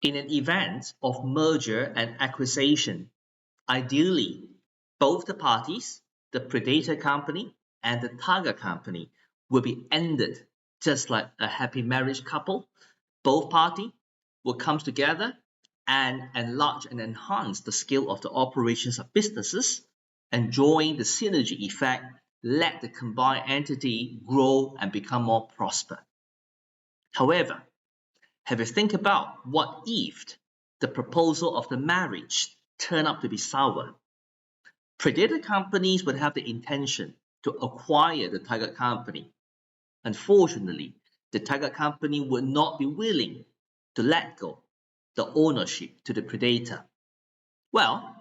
In an event of merger and acquisition, ideally, both the parties, the predator company and the target company, will be ended just like a happy marriage couple. Both parties will come together and enlarge and enhance the scale of the operations of businesses, enjoying the synergy effect, let the combined entity grow and become more prosperous. However, have you think about what if the proposal of the marriage turned out to be sour? Predator companies would have the intention to acquire the target company. Unfortunately, the target company would not be willing to let go the ownership to the predator. Well,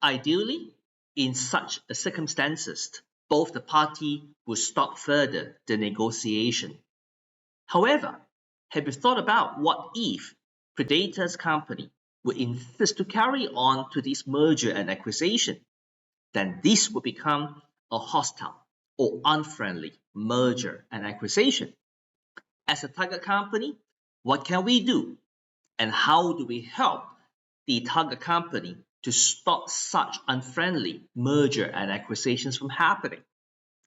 ideally, in such circumstances, both the party would stop further the negotiation. However, have you thought about what if Predator's company would insist to carry on to this merger and acquisition? Then this would become a hostile or unfriendly merger and acquisition. As a target company, what can we do? And how do we help the target company to stop such unfriendly merger and acquisitions from happening?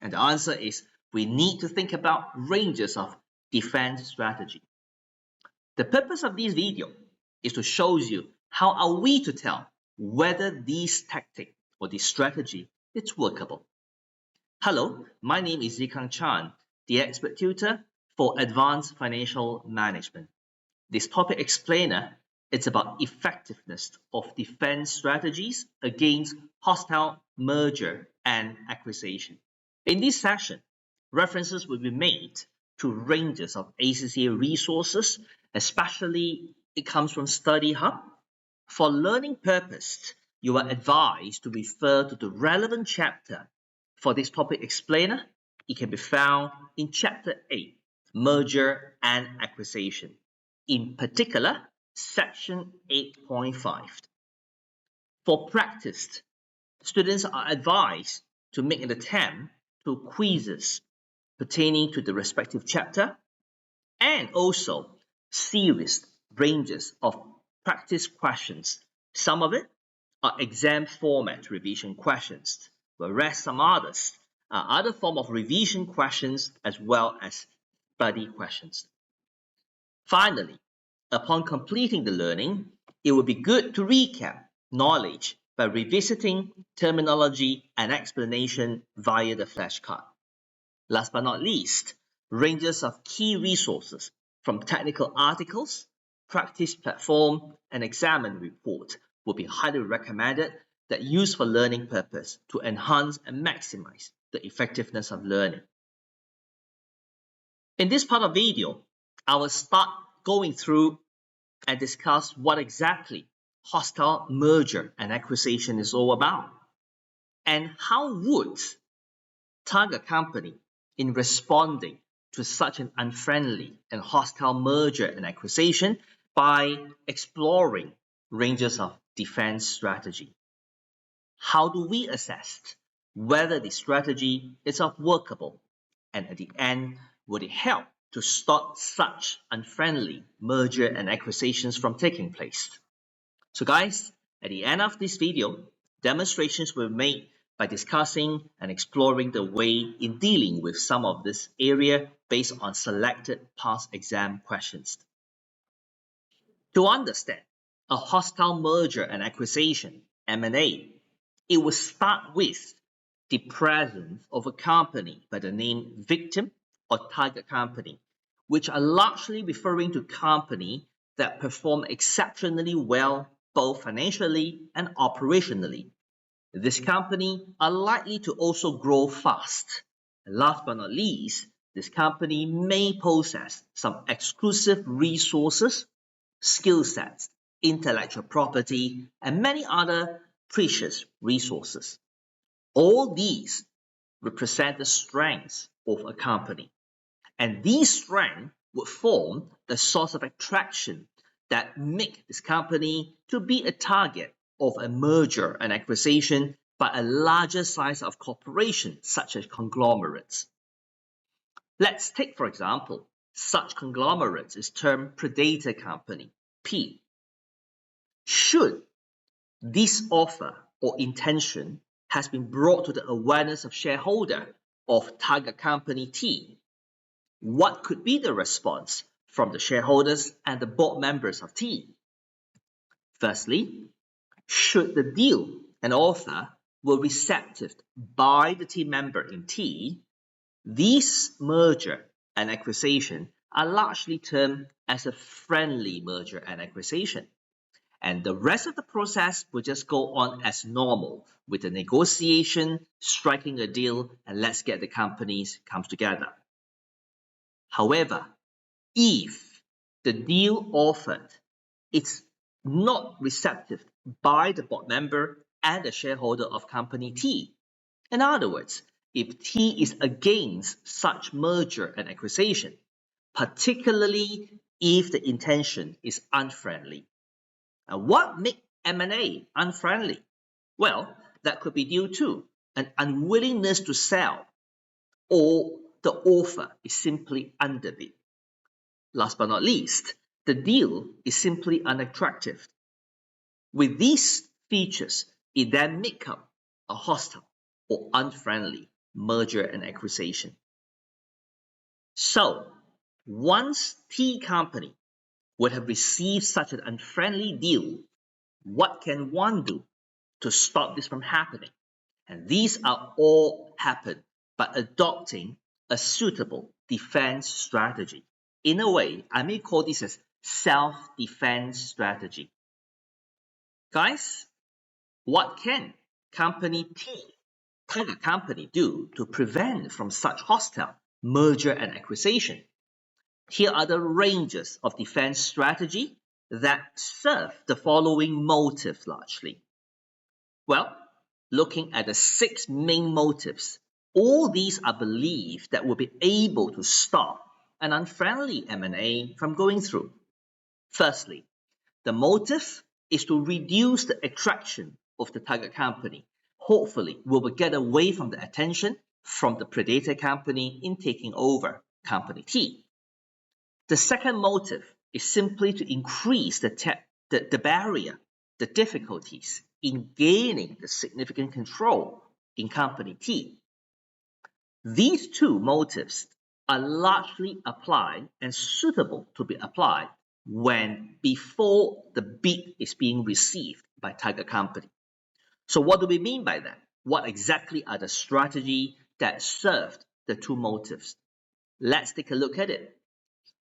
And the answer is we need to think about ranges of defense strategy. The purpose of this video is to show you how are we to tell whether this tactic or this strategy is workable. Hello, my name is Tze Kang, the expert tutor for advanced financial management. This topic explainer is about effectiveness of defense strategies against hostile merger and acquisition. In this session, references will be made to ranges of ACCA resources, especially it comes from Study Hub. For learning purpose, you are advised to refer to the relevant chapter for this topic explainer. It can be found in Chapter 8, Merger and Acquisition, in particular, Section 8.5. For practice, students are advised to make an attempt to quizzes pertaining to the respective chapter, and also series ranges of practice questions. Some of it are exam format revision questions, whereas some others are other form of revision questions as well as study questions. Finally, upon completing the learning, it would be good to recap knowledge by revisiting terminology and explanation via the flashcard. Last but not least, ranges of key resources from technical articles, practice platform, and exam report will be highly recommended that used for learning purpose to enhance and maximize the effectiveness of learning. In this part of video, I will start going through and discuss what exactly hostile merger and acquisition is all about, and how would target company in responding to such an unfriendly and hostile merger and acquisition by exploring ranges of defense strategy. How do we assess whether the strategy is workable, and at the end, would it help to stop such unfriendly merger and acquisitions from taking place? So guys, at the end of this video, demonstrations were made by discussing and exploring the way in dealing with some of this area based on selected past exam questions. To understand a hostile merger and acquisition, M&A, it will start with the presence of a company by the name victim or target company, which are largely referring to companies that perform exceptionally well both financially and operationally. This company are likely to also grow fast. And last but not least, this company may possess some exclusive resources, skill sets, intellectual property, and many other precious resources. All these represent the strengths of a company, and these strengths would form the source of attraction that make this company to be a target of a merger and acquisition by a larger size of corporation such as conglomerates. Let's take, for example, such conglomerates is termed predator company, P, Should this offer or intention has been brought to the awareness of shareholder of target company T, what could be the response from the shareholders and the board members of T? Firstly, should the deal and offer were receptive by the team member in T, these merger and acquisition are largely termed as a friendly merger and acquisition. And the rest of the process will just go on as normal with the negotiation, striking a deal, and let's get the companies come together. However, if the deal offered is not receptive by the board member and the shareholder of company T, in other words, if T is against such merger and acquisition, particularly if the intention is unfriendly. And what makes M&A unfriendly? Well, that could be due to an unwillingness to sell, or the offer is simply underbid. Last but not least, the deal is simply unattractive. With these features, it then makes up a hostile or unfriendly merger and acquisition. So, once T company would have received such an unfriendly deal, what can one do to stop this from happening? And these are all happen by adopting a suitable defense strategy. In a way, I may call this as self-defense strategy. Guys, what can company T, target company, do to prevent from such hostile merger and acquisition? Here are the ranges of defense strategy that serve the following motives largely. Well, looking at the 6 main motives, all these are believed that will be able to stop an unfriendly M&A from going through. Firstly, the motive is to reduce the attraction of the target company. Hopefully, we will get away from the attention from the predator company in taking over company T. The second motive is simply to increase the barrier, the difficulties in gaining the significant control in company T. These two motives are largely applied and suitable to be applied when before the bid is being received by target company. So what do we mean by that? What exactly are the strategies that served the two motives? Let's take a look at it.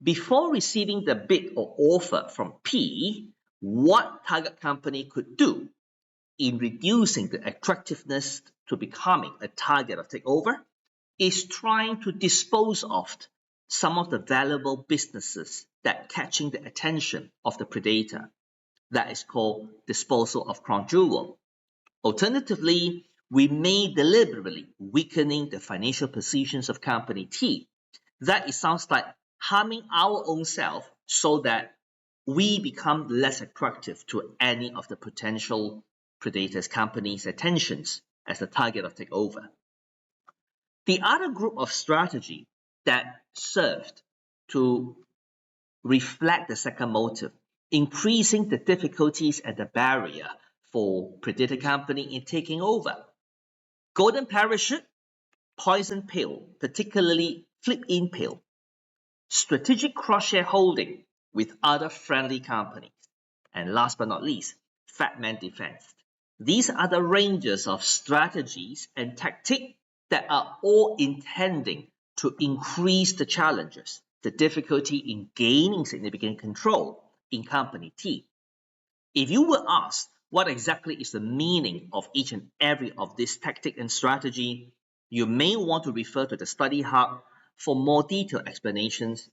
Before receiving the bid or offer from P, what target company could do in reducing the attractiveness to becoming a target of takeover is trying to dispose of some of the valuable businesses that catching the attention of the predator. That is called disposal of crown jewel. Alternatively, we may deliberately weakening the financial positions of company T. That it sounds like harming our own self so that we become less attractive to any of the potential predators companies' attentions as the target of takeover. The other group of strategy that served to reflect the second motive, increasing the difficulties and the barrier for predator company in taking over. Golden parachute, poison pill, particularly flip-in pill, strategic cross-shareholding with other friendly companies, and last but not least, fat man defense. These are the ranges of strategies and tactics that are all intending to increase the challenges, the difficulty in gaining significant control in company T. If you were asked what exactly is the meaning of each and every of this tactic and strategy, you may want to refer to the study hub for more detailed explanations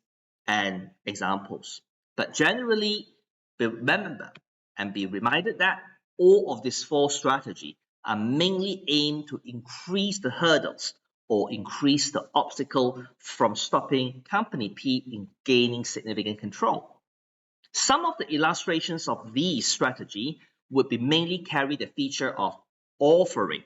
and examples. But generally, remember and be reminded that all of these 4 strategies are mainly aimed to increase the hurdles or increase the obstacle from stopping company P in gaining significant control. Some of the illustrations of these strategies would be mainly carry the feature of offering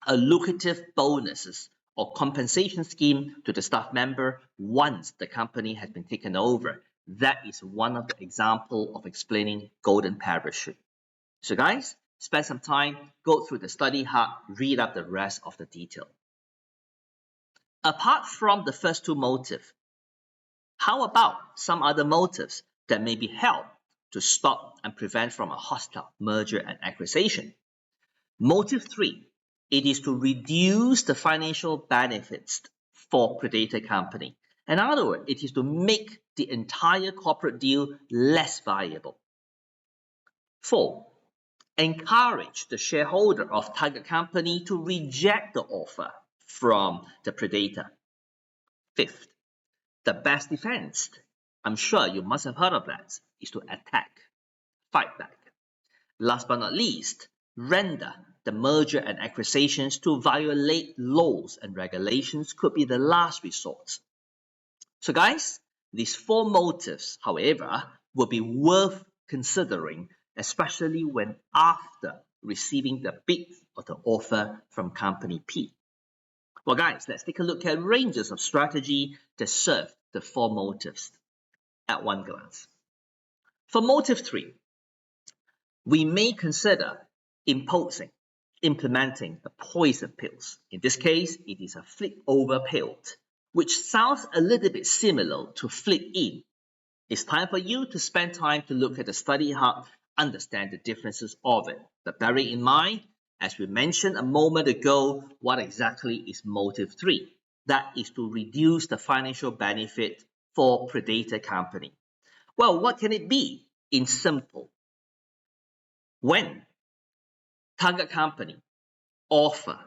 a lucrative bonuses or compensation scheme to the staff member once the company has been taken over, That is one of the examples of explaining golden parachute. So guys, spend some time, go through the study hub, read up the rest of the detail. Apart from the first two motives, how about some other motives that may be held to stop and prevent from a hostile merger and acquisition? Motive 3, it is to reduce the financial benefits for predator company. In other words, it is to make the entire corporate deal less viable. 4, encourage the shareholder of target company to reject the offer from the predator. 5th, the best defense, I'm sure you must have heard of that, is to attack, fight back. Last but not least, render the merger and acquisitions to violate laws and regulations could be the last resort. So guys, these 4 motives, however, will be worth considering, especially when after receiving the bid or the offer from company P. Well guys, let's take a look at ranges of strategy that serve the 4 motives at one glance. For motive 3, we may consider implementing a poison pills. In this case, it is a flip over pill, which sounds a little bit similar to flip in. It's time for you to spend time to look at the study hub, understand the differences of it. But bearing in mind, as we mentioned a moment ago, what exactly is motive 3? That is to reduce the financial benefit for predator company. Well, what can it be? In simple, when target company offer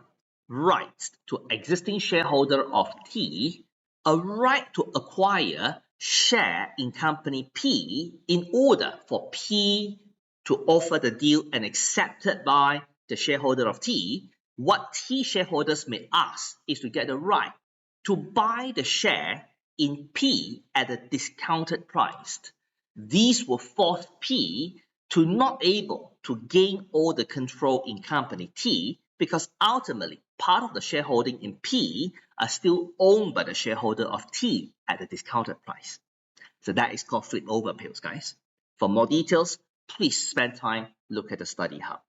rights to existing shareholder of T a right to acquire share in company P in order for P to offer the deal and accepted by the shareholder of T, what T shareholders may ask is to get the right to buy the share in P at a discounted price. These will force P to not able to gain all the control in company T, because ultimately part of the shareholding in P are still owned by the shareholder of T at a discounted price. So that is called flip over pills, guys. For more details, please spend time, look at the study hub.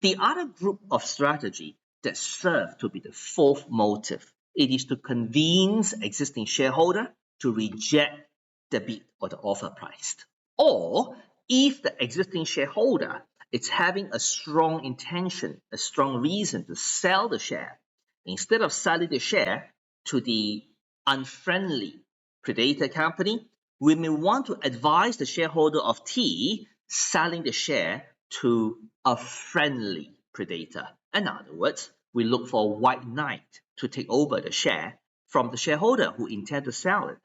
The other group of strategy that serve to be the 4th motive, it is to convince existing shareholder to reject the bid or the offer price. Or if the existing shareholder is having a strong intention, a strong reason to sell the share, instead of selling the share to the unfriendly predator company, we may want to advise the shareholder of T selling the share to a friendly predator. In other words, we look for a white knight to take over the share from the shareholder who intend to sell it.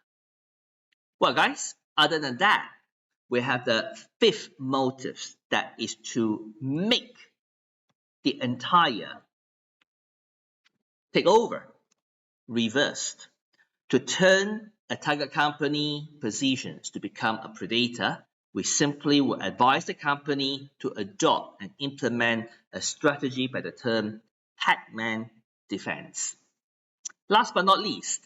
Well guys, other than that, we have the 5th motive, that is to make the entire takeover reversed, to turn a target company positions to become a predator. We simply will advise the company to adopt and implement a strategy by the term Pac-Man defense. Last but not least,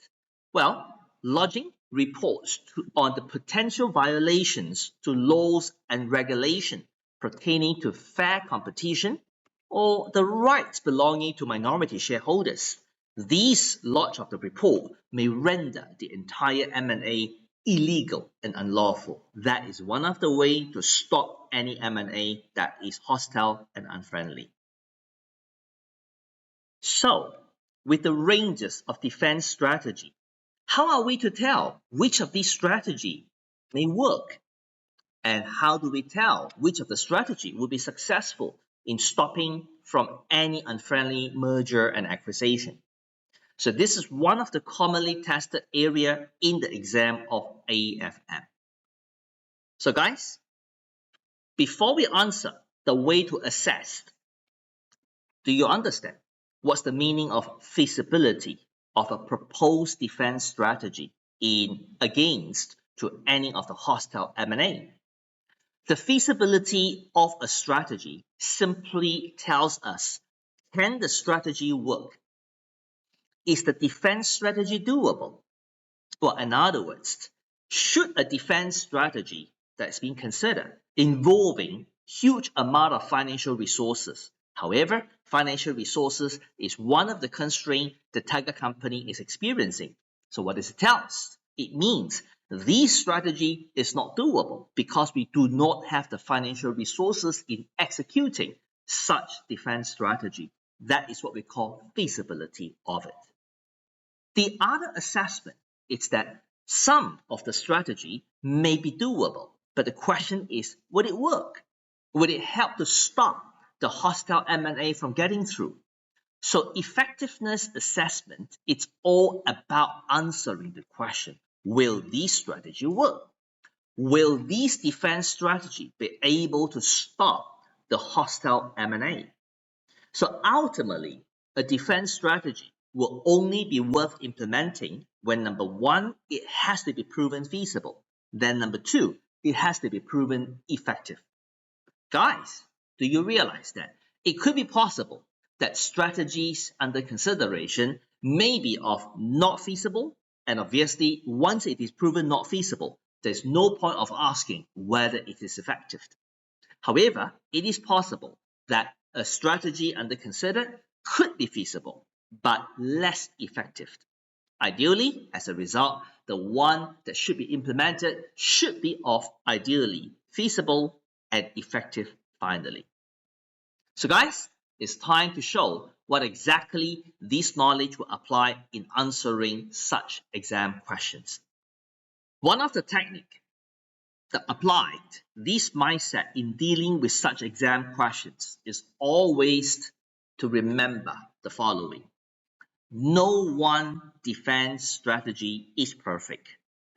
well, lodging reports on the potential violations to laws and regulation pertaining to fair competition or the rights belonging to minority shareholders. These lodge of the report may render the entire M&A illegal and unlawful. That is one of the ways to stop any M&A that is hostile and unfriendly. So, with the ranges of defense strategy, how are we to tell which of these strategies may work? And how do we tell which of the strategy will be successful in stopping from any unfriendly merger and acquisition? So this is one of the commonly tested area in the exam of AFM. So guys, before we answer the way to assess, do you understand what's the meaning of feasibility of a proposed defense strategy against to any of the hostile M&A? The feasibility of a strategy simply tells us, can the strategy work? Is the defense strategy doable? Well, in other words, Should a defense strategy that's being considered involving huge amount of financial resources? However, financial resources is one of the constraints the tiger company is experiencing. So what does it tell us? It means this strategy is not doable because we do not have the financial resources in executing such defense strategy. That is what we call feasibility of it. The other assessment is that some of the strategy may be doable, but the question is, would it work? Would it help to stop the hostile M&A from getting through? So effectiveness assessment, it's all about answering the question, will this strategy work? Will this defense strategy be able to stop the hostile M&A? So ultimately, a defense strategy will only be worth implementing when number one, it has to be proven feasible. Then number two, it has to be proven effective. Guys, do you realize that it could be possible that strategies under consideration may be of not feasible, and obviously once it is proven not feasible, there's no point of asking whether it is effective. However, it is possible that a strategy under considered could be feasible, but less effective. Ideally, as a result, the one that should be implemented should be of ideally feasible and effective finally. So guys, it's time to show what exactly this knowledge will apply in answering such exam questions. One of the techniques that applied this mindset in dealing with such exam questions is always to remember the following. No one defense strategy is perfect.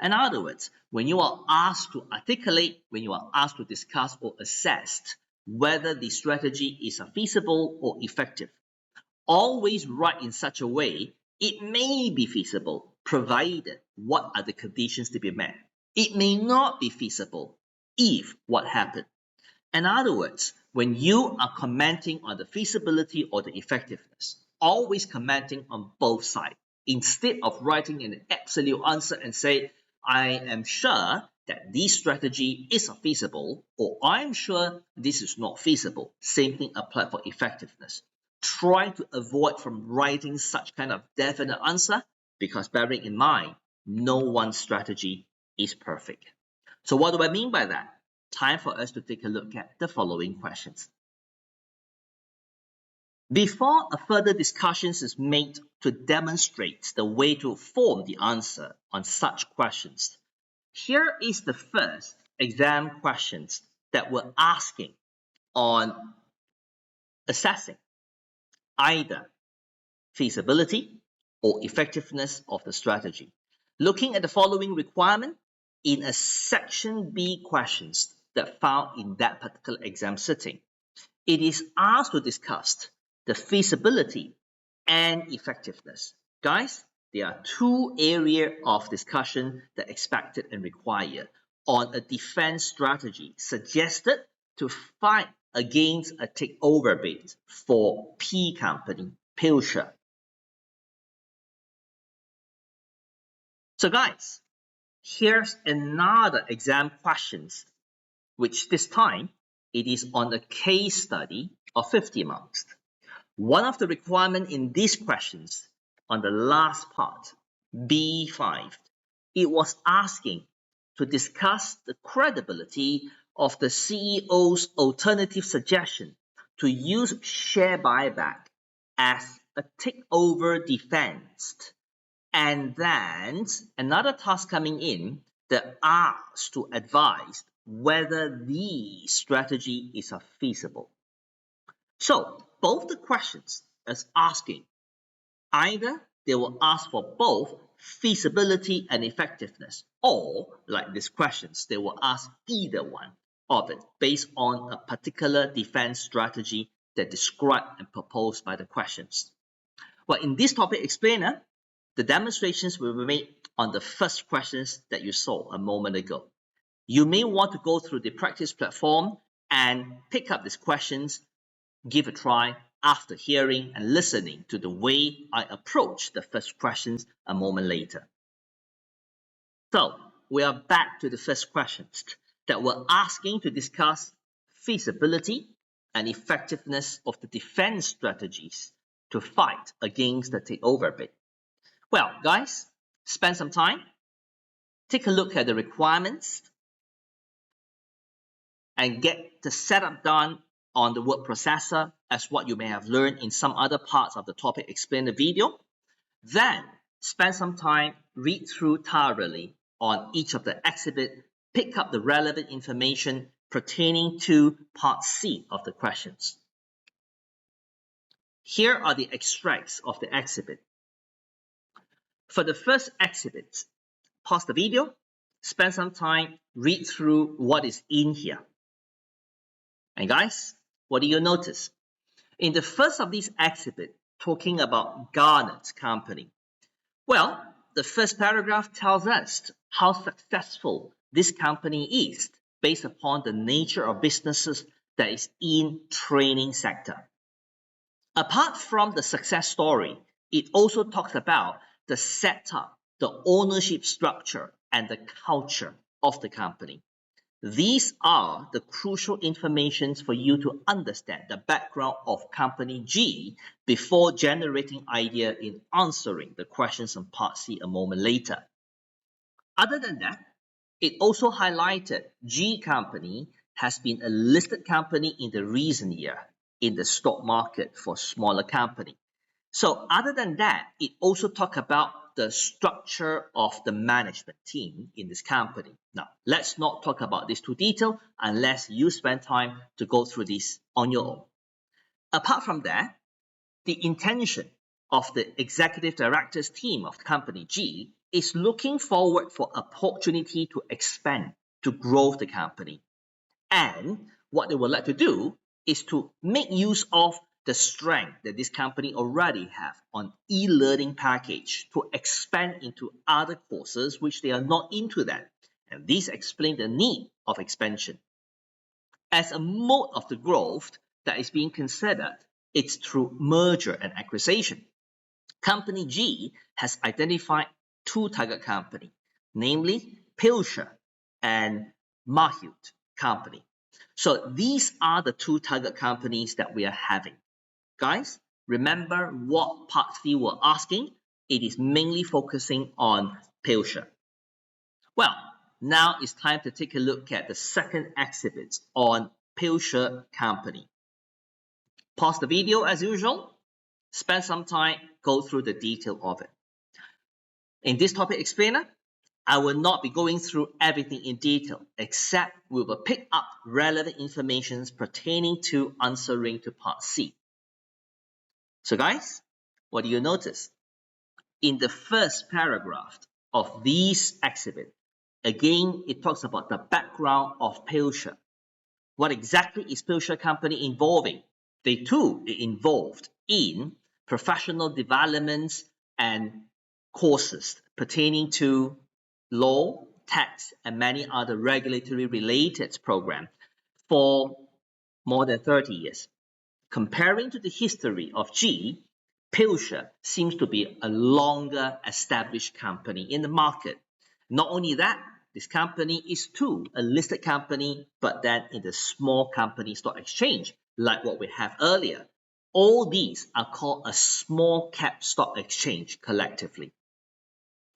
In other words, when you are asked to articulate, when you are asked to discuss or assess whether the strategy is feasible or effective, always write in such a way it may be feasible provided what are the conditions to be met. It may not be feasible if what happened. In other words, when you are commenting on the feasibility or the effectiveness, always commenting on both sides. Instead of writing an absolute answer and say, I am sure that this strategy is feasible, or I'm sure this is not feasible. Same thing applied for effectiveness. Try to avoid from writing such kind of definite answer because bearing in mind, no one strategy is perfect. So what do I mean by that? Time for us to take a look at the following questions. Before a further discussion is made to demonstrate the way to form the answer on such questions, here is the first exam questions that we're asking on assessing either feasibility or effectiveness of the strategy. Looking at the following requirement in a section B questions that found in that particular exam sitting, it is asked to discuss the feasibility and effectiveness. Guys, there are two areas of discussion that expected and required on a defense strategy suggested to fight against a takeover bid for P company, Pilsher. So guys, here's another exam questions, which this time it is on a case study of 50 marks. One of the requirements in these questions on the last part, B5, it was asking to discuss the credibility of the CEO's alternative suggestion to use share buyback as a takeover defense. And then another task coming in that asks to advise whether the strategy is feasible. So both the questions is asking either they will ask for both feasibility and effectiveness, or like these questions, they will ask either one of it based on a particular defense strategy that described and proposed by the questions. Well, in this topic explainer, the demonstrations will be made on the first questions that you saw a moment ago. You may want to go through the practice platform and pick up these questions, give a try after hearing and listening to the way I approach the first questions a moment later. So we are back to the first questions that we're asking to discuss feasibility and effectiveness of the defense strategies to fight against the takeover bid. Well, guys, spend some time, take a look at the requirements, and get the setup done on the word processor as what you may have learned in some other parts of the topic explainer video. Then spend some time, read through thoroughly on each of the exhibit, pick up the relevant information pertaining to part C of the questions. Here are the extracts of the exhibit. For the first exhibit, pause the video, spend some time, read through what is in here. And guys, what do you notice? In the first of these exhibits, talking about Garnet Company, well, the first paragraph tells us how successful this company is based upon the nature of businesses that is in training sector. Apart from the success story, it also talks about the setup, the ownership structure, and the culture of the company. These are the crucial information for you to understand the background of Company G before generating idea in answering the questions on Part C a moment later. Other than that, it also highlighted G Company has been a listed company in the recent year in the stock market for smaller company. So other than that, it also talked about the structure of the management team in this company. Now, let's not talk about this too detail unless you spend time to go through this on your own. Apart from that, the intention of the executive directors team of Company G is looking forward for opportunity to expand, to grow the company. And what they would like to do is to make use of the strength that this company already have on e-learning package to expand into other courses which they are not into that. And this explains the need of expansion. As a mode of the growth that is being considered, it's through merger and acquisition. Company G has identified two target companies, namely Pilcher and Mahute Company. So these are the two target companies that we are having. Guys, remember what part C were asking? It is mainly focusing on Pilcher. Well, now it's time to take a look at the second exhibit on Pilcher Company. Pause the video as usual, spend some time, go through the detail of it. In this topic explainer, I will not be going through everything in detail, except we will pick up relevant information pertaining to answering to part C. So guys, what do you notice? In the first paragraph of this exhibit, again, it talks about the background of Pilcher. What exactly is Pilcher Company involving? They too are involved in professional developments and courses pertaining to law, tax, and many other regulatory related programs for more than 30 years. Comparing to the history of G, Pilcher seems to be a longer established company in the market. Not only that, this company is too a listed company, but then in the small company stock exchange, like what we have earlier. All these are called a small cap stock exchange collectively.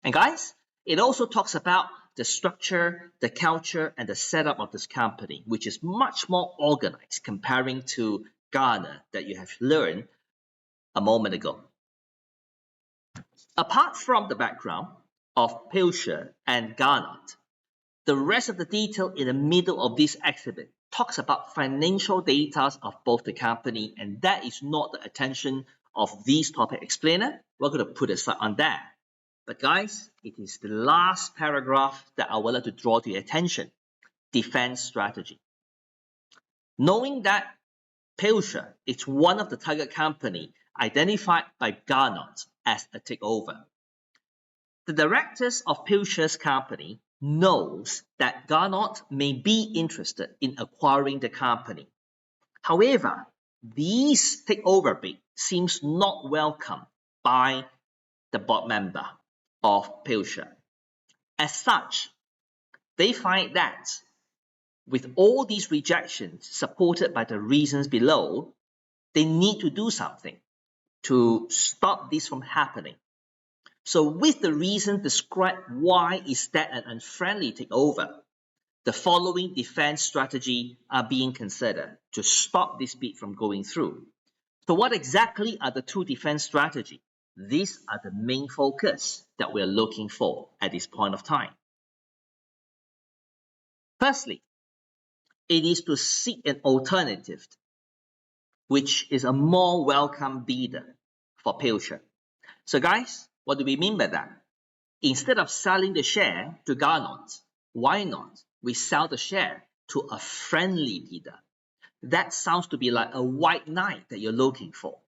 And guys, it also talks about the structure, the culture, and the setup of this company, which is much more organized comparing to Garner that you have learned a moment ago. Apart from the background of Pilcher and Garnett, the rest of the detail in the middle of this exhibit talks about financial data of both the company, and that is not the attention of this topic explainer. We're going to put aside on that. But guys, it is the last paragraph that I would like to draw to your attention. Defense strategy. Knowing that Pilcher is one of the target company identified by Garnett as a takeover. The directors of Pilcher's company knows that Garnett may be interested in acquiring the company. However, this takeover bid seems not welcome by the board member of Pilcher. As such, They find that with all these rejections supported by the reasons below, they need to do something to stop this from happening. So with the reason described why is that an unfriendly takeover, the following defense strategy are being considered to stop this bid from going through. So what exactly are the two defense strategies? These are the main focus that we're looking for at this point of time. Firstly, it is to seek an alternative, which is a more welcome bidder for Pilcher. So guys, what do we mean by that? Instead of selling the share to Garnot, why not we sell the share to a friendly bidder? That sounds to be like a white knight that you're looking for.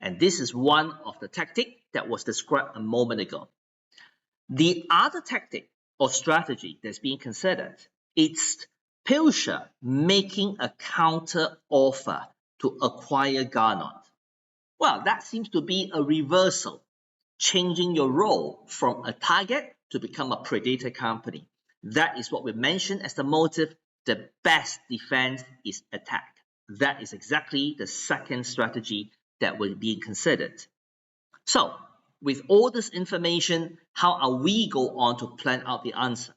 And this is one of the tactics that was described a moment ago. The other tactic or strategy that's being considered is Pilcher making a counter offer to acquire Garnot. Well, that seems to be a reversal, changing your role from a target to become a predator company. That is what we mentioned as the motive. The best defense is attack. That is exactly the second strategy that will be considered. So, with all this information, how are we go on to plan out the answer?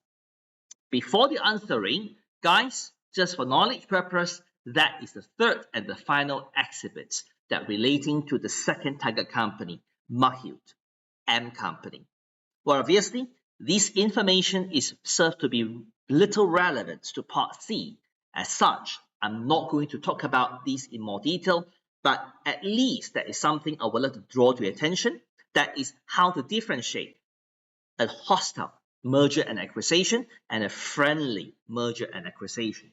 Before the answering, guys, just for knowledge purpose, that is the third and the final exhibit that relating to the second target company, Mahute M Company. Well, obviously, this information is served to be little relevant to part C. As such, I'm not going to talk about this in more detail, but at least that is something I would like to draw to your attention. That is how to differentiate a hostile merger and acquisition and a friendly merger and acquisition.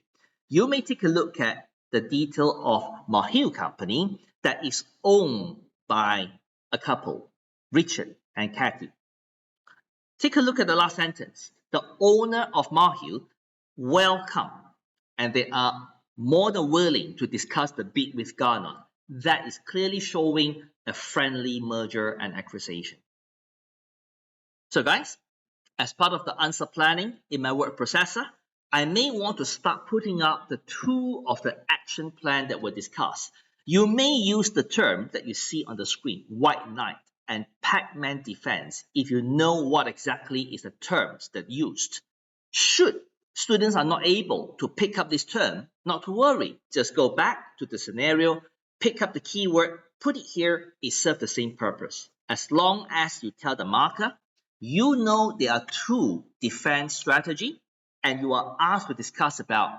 You may take a look at the detail of Mahute Company that is owned by a couple, Richard and Kathy. Take a look at the last sentence. The owner of Mahute welcome, and they are more than willing to discuss the bid with Garnot. That is clearly showing a friendly merger and acquisition. So guys, as part of the answer planning in my word processor, I may want to start putting up the two of the action plan that were discussed. You may use the term that you see on the screen, white knight and Pac-Man defense, if you know what exactly is the terms that used. Should students are not able to pick up this term, not to worry, just go back to the scenario, pick up the keyword, put it here, it serves the same purpose. As long as you tell the marker, you know there are two defense strategy, and you are asked to discuss about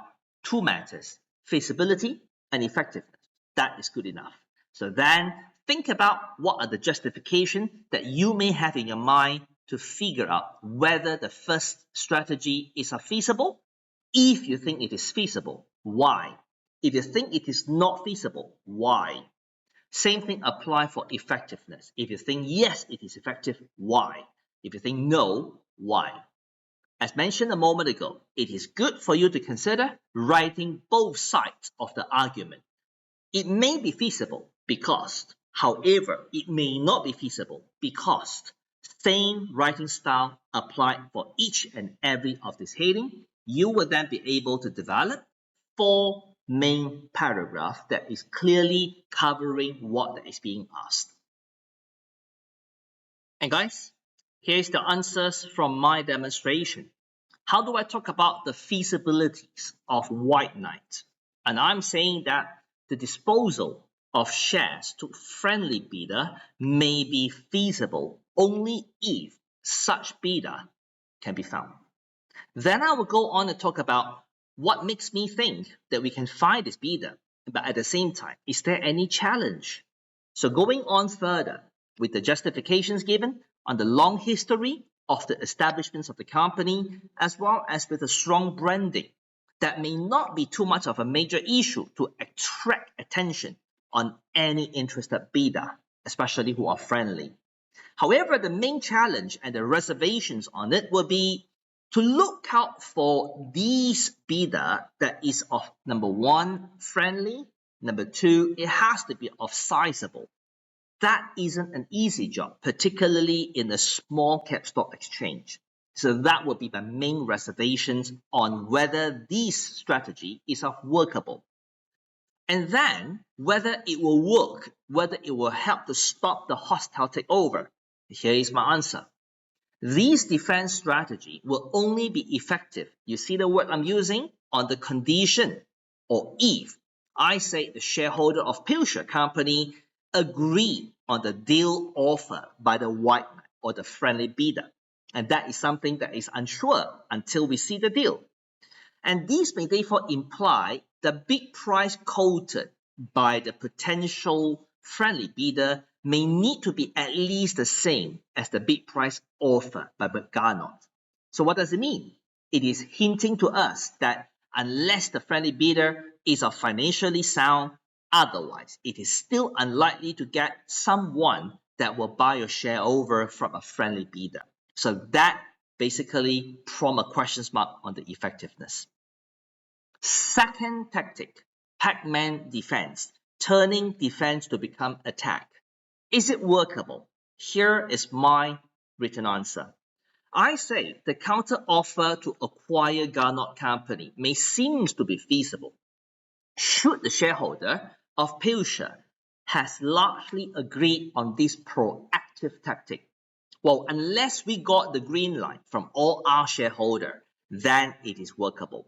two matters, feasibility and effectiveness. That is good enough. So then think about what are the justifications that you may have in your mind to figure out whether the first strategy is feasible. If you think it is feasible, why? If you think it is not feasible, why? Same thing applies for effectiveness. If you think yes, it is effective, why? If you think no, why? As mentioned a moment ago, it is good for you to consider writing both sides of the argument. It may be feasible because, however, it may not be feasible because same writing style applied for each and every of this heading, you will then be able to develop 4 main paragraphs that is clearly covering what is being asked. And guys, here's the answers from my demonstration. How do I talk about the feasibilities of white knight? And I'm saying that the disposal of shares to friendly bidder may be feasible only if such bidder can be found. Then I will go on and talk about what makes me think that we can find this bidder, but at the same time, is there any challenge? So going on further with the justifications given on the long history of the establishments of the company, as well as with a strong branding, that may not be too much of a major issue to attract attention on any interested bidder, especially who are friendly. However, the main challenge and the reservations on it will be to look out for these bidder that is of number 1, friendly, number 2, it has to be of sizable. That isn't an easy job, particularly in a small cap stock exchange. So that would be my main reservations on whether this strategy is workable. And then whether it will work, whether it will help to stop the hostile takeover. Here is my answer. This defense strategy will only be effective, you see the word I'm using, on the condition, or if I say the shareholder of Pilcher Company agree on the deal offer by the white man or the friendly bidder. And that is something that is unsure until we see the deal. And this may therefore imply the bid price quoted by the potential friendly bidder may need to be at least the same as the bid price offered by Garnot. So what does it mean? It is hinting to us that unless the friendly bidder is financially sound, otherwise it is still unlikely to get someone that will buy your share over from a friendly bidder. So that basically prompts a question mark on the effectiveness. Second tactic, Pac-Man defense, turning defense to become attack. Is it workable? Here is my written answer. I say the counter offer to acquire Garnot Company may seem to be feasible, should the shareholder of Pilcher has largely agreed on this proactive tactic. Well, unless we got the green light from all our shareholders, then it is workable.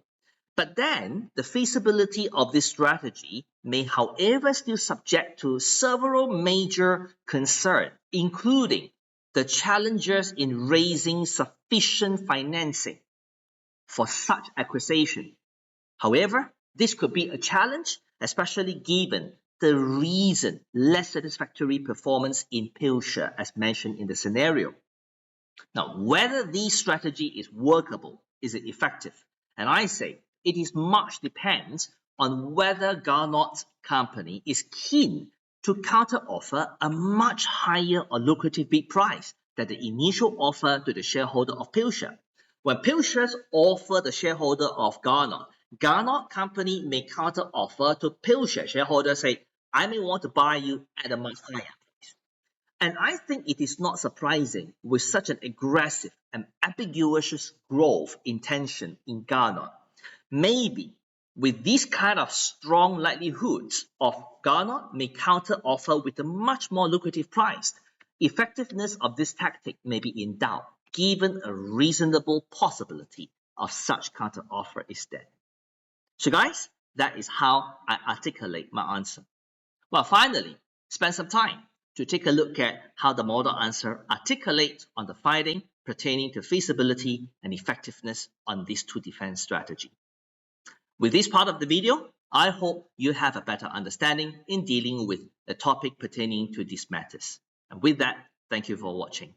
But then the feasibility of this strategy may, however, still subject to several major concerns, including the challenges in raising sufficient financing for such acquisition. However, this could be a challenge, especially given the recent less satisfactory performance in Pilcher as mentioned in the scenario. Now, whether this strategy is workable, is it effective? And I say it is much depends on whether Garnot Company is keen to counteroffer a much higher or lucrative bid price than the initial offer to the shareholder of Pilcher. When Pilcher's offer the shareholder of Garnot, Garnot Company may counteroffer to Pilcher shareholders, say, I may want to buy you at a much higher price. And I think it is not surprising with such an aggressive and ambiguous growth intention in Garnot. Maybe with this kind of strong likelihood of Garnot may counteroffer with a much more lucrative price, effectiveness of this tactic may be in doubt, given a reasonable possibility of such counteroffer is there. So guys, that is how I articulate my answer. Well, finally, spend some time to take a look at how the model answer articulates on the finding pertaining to feasibility and effectiveness on these two defense strategies. With this part of the video, I hope you have a better understanding in dealing with the topic pertaining to these matters. And with that, thank you for watching.